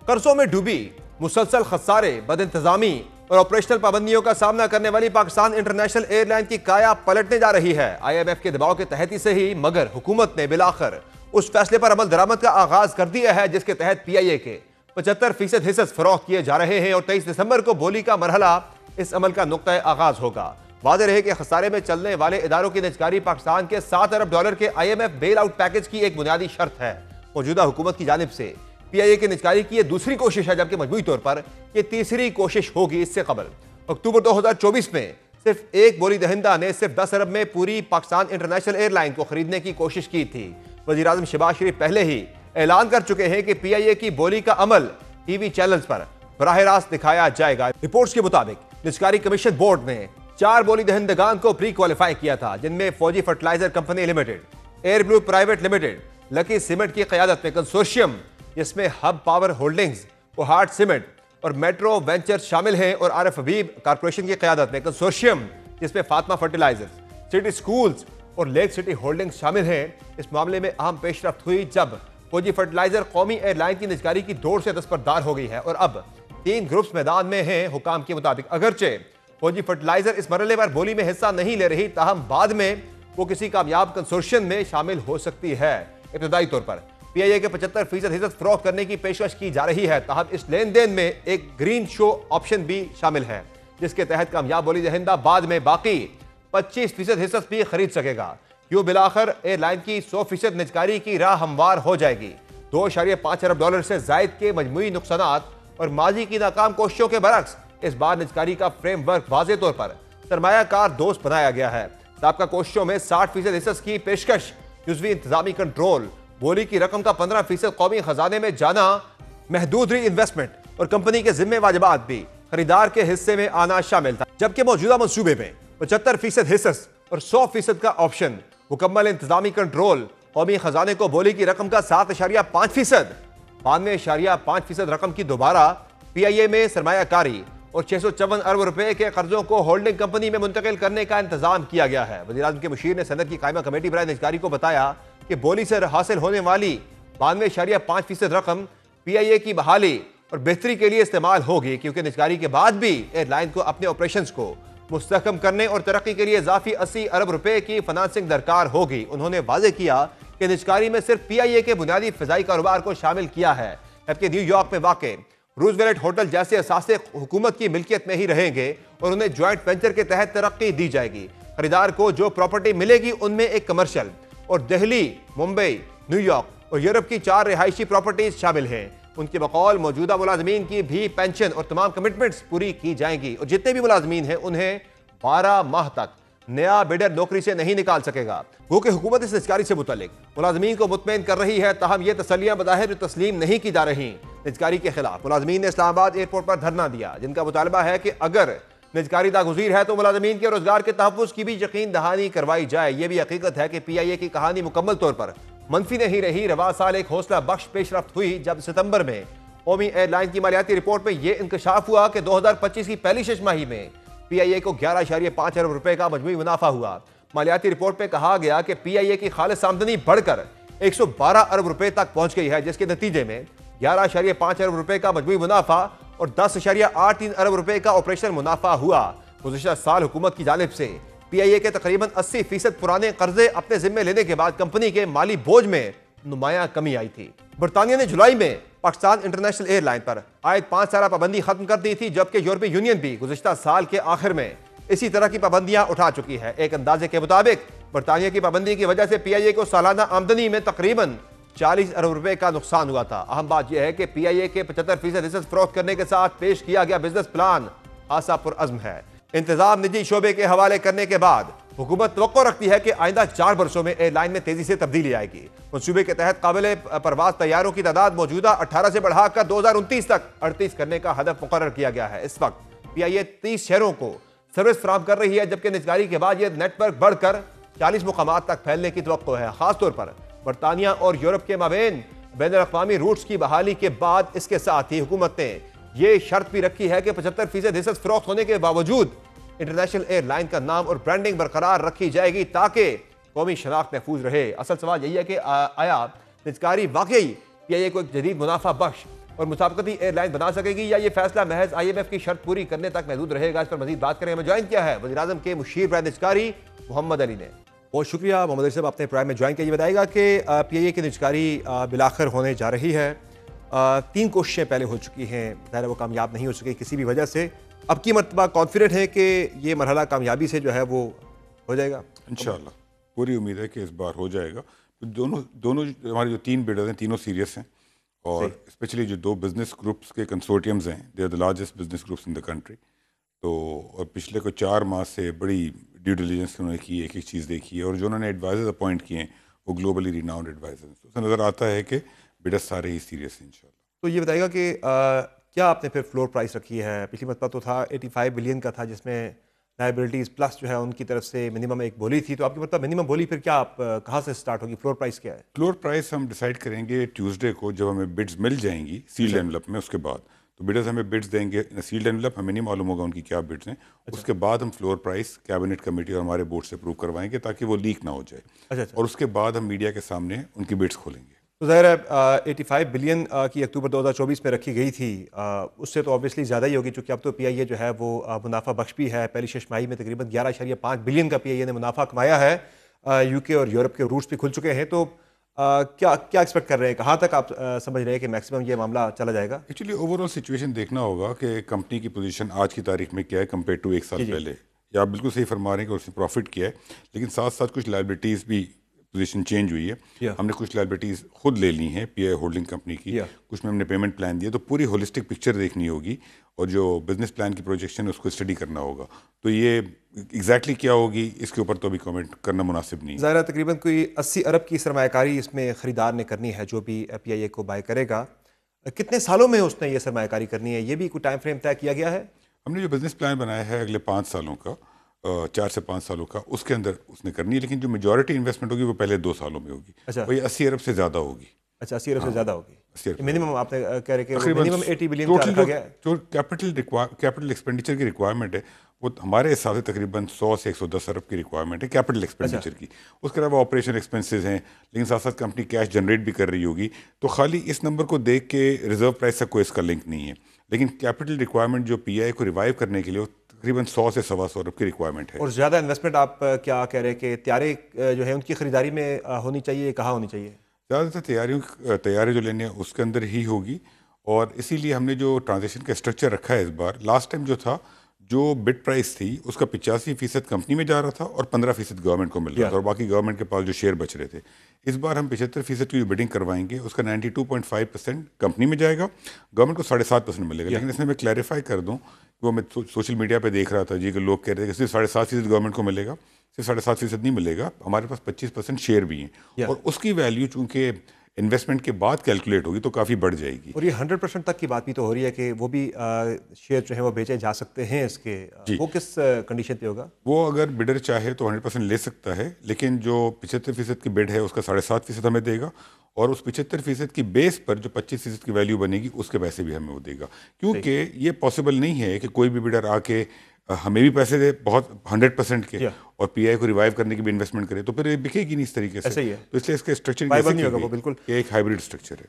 कर्जों में डूबी, मुसलसल खसारे, बदइंतजामी और ऑपरेशनल पाबंदियों का सामना करने वाली पाकिस्तान इंटरनेशनल एयरलाइन की काया पलटने जा रही है। IMF के दबाव के तहत ही सही, मगर हुकूमत ने बिलाखिर उस फैसले पर अमल दरामद का आगाज कर दिया है जिसके तहत PIA के 75% हिस्से फरोख्त किए जा रहे हैं और 23 दिसंबर को बोली का मरहला इस अमल का नुक्ता आगाज होगा। वाज़ेह रहे कि खसारे में चलने वाले इदारों की निजकारी पाकिस्तान के $7 अरब के IMF बेल आउट पैकेज की एक बुनियादी शर्त है। मौजूदा हुकूमत की जानिब से PIA की निजकारी की यह दूसरी कोशिश है, जबकि मजमूई तौर पर यह तीसरी कोशिश होगी। इससे कबल अक्टूबर 2024 में सिर्फ एक बोली दहिंदा ने सिर्फ 10 अरब में पूरी पाकिस्तान इंटरनेशनल एयरलाइन को खरीदने की कोशिश की थी। वज़ीर आज़म शहबाज शरीफ पहले ही ऐलान कर चुके हैं कि PIA की बोली का अमल TV चैनल्स पर बराह रास्त दिखाया जाएगा। रिपोर्ट्स के मुताबिक निजकारी कमीशन बोर्ड ने 4 बोली दहिंदगान को प्री क्वालिफाई किया था, जिनमें Fauji fertiliser company limited, air blue private limited, lucky cement की क़यादत में कंसोर्शियम जिसमें Hub power holdings, Kohat cement और मेट्रो वेंचर्स शामिल हैं, और RF हबीब कॉर्पोरेशन की क़यादत में कंसोर्शियम जिसमें फातिमा फर्टिलाइजर्स, सिटी स्कूल्स और लेक सिटी होल्डिंग्स शामिल हैं। इस मामले में अहम पेशरफ्त हुई जब फौजी फर्टिलाइजर कौमी एयरलाइन की निजकारी की दौड़ से दस्तबरदार हो गई है और अब 3 ग्रुप्स मैदान में हैं। हुकाम के मुताबिक अगरचे फौजी फर्टिलाइजर इस मरहले पर बोली में हिस्सा नहीं ले रही, ताहम बाद में वो किसी कामयाब कंसोर्शियम में शामिल हो सकती है। इब्तदाई तौर पर PIA के 75% हिस्सा फरोख्त करने की पेशकश की जा रही है। ताहम इस लेन देन में एक ग्रीन शो ऑप्शन भी शामिल है, जिसके तहत कामयाब बोली दहिंदा बाद में बाकी 25% हिस्सा भी खरीद सकेगा। यूं बिलाखिर एयरलाइन की 100% निजकारी की राह हमवार हो जाएगी। $2.5 अरब से जायद के मजमूई नुकसानात और माजी की नाकाम कोशिशों के बरक्स इस बार निजकारी का फ्रेमवर्क वाज़ेह तौर पर सरमायाकार दोस्त बनाया गया है। साबका कोशिशों में 60% हिस्सा की पेशकश, जुज़वी इंतजामी कंट्रोल, बोली की रकम का 15% कौमी खजाने में जाना, महदूद री इन्वेस्टमेंट और कंपनी के जिम्मे वाजिबात भी खरीदार के हिस्से में आना शामिल था। जबकि मौजूदा मंसूबे में 75% हिस्सा और 100% का ऑप्शन, मुकम्मल इंतजामी कंट्रोल, कौमी खजाने को बोली की रकम का 7.5%, 92.5% रकम की दोबारा PIA में सरमायाकारी और 654 अरब रुपए के कर्जों को होल्डिंग कंपनी में मुंतकिल करने का इंतजाम किया गया है। वज़ीर आज़म के मुशीर ने सनद की कायमा कमेटी बराए निजकारी को बताया कि बोली से हासिल होने वाली 92.5% रकम PIA की बहाली और बेहतरी के लिए इस्तेमाल होगी, क्योंकि निजकारी के बाद भी एयरलाइन को अपने ऑपरेशंस को मुस्तहकम करने और तरक्की के लिए इजाफी 80 अरब रुपए की फाइनेंसिंग दरकार होगी। उन्होंने वाज़ेह किया कि निजकारी में सिर्फ PIA के बुनियादी फ़िज़ाई कारोबार को शामिल किया है, जबकि न्यूयॉर्क में वाक़ रूजवेल्ट होटल जैसे असासे हुकूमत की मिल्कियत में ही रहेंगे और उन्हें ज्वाइंट वेंचर के तहत तरक्की दी जाएगी। खरीदार को जो प्रॉपर्टी मिलेगी उनमें एक कमर्शियल और दिल्ली, मुंबई, न्यूयॉर्क और यूरोप की 4 रिहायशी प्रॉपर्टीज शामिल हैं। उनके बकौल मौजूदा मुलाजमीन की भी पेंशन और तमाम कमिटमेंट्स पूरी की जाएंगी और जितने भी मुलाजमीन हैं उन्हें 12 माह तक नया बिडर नौकरी से नहीं निकाल सकेगा। वो कि हुकूमत इस निजकारी से मुतल्लिक मुलाजमीन को मुतमईन कर रही है, ताहम ये तसल्लियां बज़ाहिर तस्लीम नहीं की जा रही। निजकारी के खिलाफ मुलाजमीन ने इस्लामाबाद एयरपोर्ट पर धरना दिया, जिनका मुतालबा है कि अगर निजकारी नागुज़ीर है तो मुलाजमीन के रोजगार के तहफ़्फ़ुज़ की भी यकीन दहानी करवाई जाए। यह भी हकीकत है कि PIA की कहानी मुकम्मल तौर पर मनफी नहीं रही। रवा साल एक हौसला बख्श पेशरफ्त हुई जब सितंबर में कौमी एयरलाइन की मालियाती रिपोर्ट में यह इंकशाफ हुआ कि 2025 की पहली छमाही में PIA को 11.5 अरब रुपए का मजमूई मुनाफा हुआ। मालियाती रिपोर्ट में कहा गया कि PIA की खालिस आमदनी बढ़कर 112 अरब रुपए तक पहुंच गई है, जिसके नतीजे में 11.5 अरब रुपए का मजमूई मुनाफा और 10.83 अरब रुपए का ऑपरेशन मुनाफा हुआ। गुज़िश्ता साल हुकूमत की जानिब से PIA के तकरीबन 80% पुराने कर्जे अपने जिम्मे लेने के बाद कंपनी के माली बोझ में नुमाया कमी आई थी। बरतानिया ने जुलाई में पाकिस्तान इंटरनेशनल एयरलाइन पर आयद 5 साल पाबंदी खत्म कर दी थी, जबकि यूरोपीय यूनियन भी गुज़िश्ता साल के आखिर में इसी तरह की पाबंदियां उठा चुकी है। एक अंदाजे के मुताबिक बरतानिया की पाबंदी की वजह से PIA को सालाना आमदनी में तकरीबन 40 अरब रुपए का नुकसान हुआ था। अहम बात यह है कि PIA के 75% हिस्सा फरोख्त करने के साथ पेश किया गया बिजनेस प्लान खासा पुरअज़्म है। इंतजाम निजी शोबे के हवाले करने के बाद हुकूमत तवक्को रखती है कि आइंदा 4 वर्षों में एयरलाइन में तेजी से तब्दीली आएगी। मनसूबे के तहत काबिल परवाज तैयारों की तादाद मौजूदा 18 से बढ़ाकर 2029 तक 38 करने का हदफ मुकर्रर किया गया है। इस वक्त PIA 30 शहरों को सर्विस फराहम कर रही है, जबकि निजकारी के बाद यह नेटवर्क बढ़कर 40 मुकामात तक फैलने की तवक्को है। खासतौर पर बरतानिया और यूरोप के माबेन बैनुल-अक़वामी रूट्स की बहाली के बाद इसके साथ ही हुकूमत ने यह शर्त भी रखी है कि 75% हिस्सा फरोख्त होने के बावजूद इंटरनेशनल एयरलाइन का नाम और ब्रांडिंग बरकरार रखी जाएगी ताकि कौमी शनाख्त महफूज रहे। असल सवाल यही है कि आया निजकारी वाकई PIA को एक जदीद मुनाफा बख्श और मुसाफकती एयरलाइन बना सकेगी, या ये फैसला महज IMF की शर्त पूरी करने तक महदूद रहेगा? इस पर मजीद बात करें, हमें ज्वाइन किया है वज़ीर-ए-आज़म के मुशीर बराए निजकारी मोहम्मद अली ने। बहुत शुक्रिया मोहम्मद अली साहब, आपने प्राइम में ज्वाइन किया। ये बताएगा कि PIA की निजकारी बिलाखिर होने जा रही है। 3 कोशिशें पहले हो चुकी हैं, ज़ाहिर वो कामयाब नहीं हो सकी किसी भी वजह से। अब की मरतबा कॉन्फिडेंट है कि ये मरहला कामयाबी से जो है वो हो जाएगा? इंशाल्लाह पूरी उम्मीद है कि इस बार हो जाएगा। तो दोनों दोनों हमारे जो 3 बिडर्स हैं, तीनों सीरियस हैं, और स्पेशली जो 2 बिजनेस ग्रुप्स के कंसोर्टियम्स हैं, they are the largest business groups in the country. तो और पिछले को 4 माह से बड़ी ड्यू डिलिजेंस उन्होंने की, एक एक चीज़ देखी है, और जो उन्होंने एडवाइजर्स अपॉइंट किए हैं वो ग्लोबली रिनाउंड एडवाइजर्स। तो उससे नज़र आता है कि बिडर्स सारे ही सीरियस हैं इंशाल्लाह। तो ये बताएगा कि क्या आपने फिर फ्लोर प्राइस रखी है? पिछली मरतबा तो था 85 बिलियन का था, जिसमें लाइबिलिटीज़ प्लस जो है उनकी तरफ से मिनिमम एक बोली थी। तो आपकी मतलब मिनिमम बोली फिर क्या आप कहाँ से स्टार्ट होगी? फ्लोर प्राइस क्या है? फ्लोर प्राइस हम डिसाइड करेंगे ट्यूसडे को, जब हमें बिड्स मिल जाएंगी सील्ड एनवलप में। उसके बाद तो बिडर्स हमें बिड्स देंगे सील्ड एनवलप, हमें नहीं मालूम होगा उनकी क्या बिड्स हैं। उसके बाद हम फ्लोर प्राइस कैबिनेट कमेटी और हमारे बोर्ड से अप्रूव करवाएंगे ताकि वो लीक ना हो जाए। और उसके बाद हम मीडिया के सामने उनकी बिड्स खोलेंगे। तो ज़ाहिर है 85 बिलियन की अक्टूबर 2024 में रखी गई थी, उससे तो ऑब्वियसली ज़्यादा ही होगी, क्योंकि अब तो PIA जो है वो मुनाफा बख्श भी है। पहली छमाही में तकरीबन 11.5 बिलियन का PIA ने मुनाफा कमाया है। UK और यूरोप के रूट्स भी खुल चुके हैं। तो क्या क्या एक्सपेक्ट कर रहे हैं? कहाँ तक आप समझ रहे हैं कि मैक्सिमम ये मामला चला जाएगा? एक्चुअली ओवरऑल सिचुएशन देखना होगा कि कंपनी की पोजीशन आज की तारीख में क्या है कंपेयर टू 1 साल पहले। या आप बिल्कुल सही फरमा रहे हैं कि उसने प्रॉफिट किया है, लेकिन साथ साथ कुछ लाइबिलिटीज़ भी पोजीशन चेंज हुई है। हमने कुछ लाइबिलिटीज़ खुद ले ली हैं PIA होल्डिंग कंपनी की, कुछ में हमने पेमेंट प्लान दिया। तो पूरी होलिस्टिक पिक्चर देखनी होगी, और जो बिजनेस प्लान की प्रोजेक्शन है उसको स्टडी करना होगा। तो ये एग्जैक्टली क्या होगी इसके ऊपर तो अभी कमेंट करना मुनासिब नहीं है। ज़ाहिर तकरीबन कोई 80 अरब की सरमायाकारी इसमें ख़रीदार ने करनी है, जो भी PIA को बाय करेगा। कितने सालों में उसने ये सरमायाकारी करनी है? ये भी कोई टाइम फ्रेम तय किया गया है? हमने जो बिजनेस प्लान बनाया है अगले 5 सालों का, 4 से 5 सालों का, उसके अंदर उसने करनी है। लेकिन जो मेजॉरिटी इन्वेस्टमेंट होगी वो पहले 2 सालों में होगी। अच्छा, वही 80 अरब से ज़्यादा होगी। अच्छा, 80 अरब से ज़्यादा होगी। 80 अरब मिनिमम आपने कह रहे कि मिनिमम 80 बिलियन का रखा गया है। जो कैपिटल एक्सपेंडिचर की रिक्वायरमेंट है वो हमारे हिसाब से तकरीबन 100 से 110 अरब की रिक्वायरमेंट है कैपिटल एक्सपेंडिचर की। उसके अलावा ऑपरेशन एक्सपेंसेस हैं, लेकिन साथ साथ कंपनी कैश जनरेट भी कर रही होगी। तो खाली इस नंबर को देख के रिजर्व प्राइस तक कोई इसका लिंक नहीं है। लेकिन कैपिटल रिक्वायरमेंट जो PIA को रिवाइव करने के लिए तकरीबन 100 से 125 अरब की रिक्वायरमेंट है। और ज़्यादा इन्वेस्टमेंट आप क्या कह रहे हैं कि तैयारी जो है उनकी खरीदारी में होनी चाहिए, कहाँ होनी चाहिए? ज़्यादातर तैयारी जो लेनी है उसके अंदर ही होगी, और इसीलिए हमने जो ट्रांजेक्शन का स्ट्रक्चर रखा है इस बार, लास्ट टाइम जो था जो बिड प्राइस थी उसका 85% कंपनी में जा रहा था और 15% गवर्नमेंट को मिल रहा था, और बाकी गवर्नमेंट के पास जो शेयर बच रहे थे। इस बार हम 75% की जो बिडिंग करवाएंगे उसका 92.5% कंपनी में जाएगा, गवर्नमेंट को 7.5% मिलेगा। लेकिन इसमें मैं क्लैरिफाई कर दूँ, वो मैं सोशल मीडिया पे देख रहा था जी कि लोग कह रहे थे कि सिर्फ 7.5% गवर्नमेंट को मिलेगा। सिर्फ 7.5% नहीं मिलेगा, हमारे पास 25% शेयर भी हैं, और उसकी वैल्यू चूँकि इन्वेस्टमेंट के बाद कैलकुलेट होगी तो काफ़ी बढ़ जाएगी। और ये 100% तक की बात भी तो हो रही है कि वो भी शेयर जो है वो बेचे जा सकते हैं इसके। वो किस कंडीशन पे होगा? वो अगर बिडर चाहे तो 100% ले सकता है, लेकिन जो 75% की बिड है उसका 7.5% हमें देगा, और उस 75% की बेस पर जो 25% की वैल्यू बनेगी उसके पैसे भी हमें वो देगा। क्योंकि ये पॉसिबल नहीं है कि कोई भी बिडर आके हमें भी पैसे दे बहुत 100% के, और PIA को रिवाइव करने की भी इन्वेस्टमेंट करे, तो फिर ये बिकेगी नहीं इस तरीके से। ऐसा ही है। तो इसलिए इसका स्ट्रक्चर नहीं होगा वो, बिल्कुल एक हाइब्रिड स्ट्रक्चर है।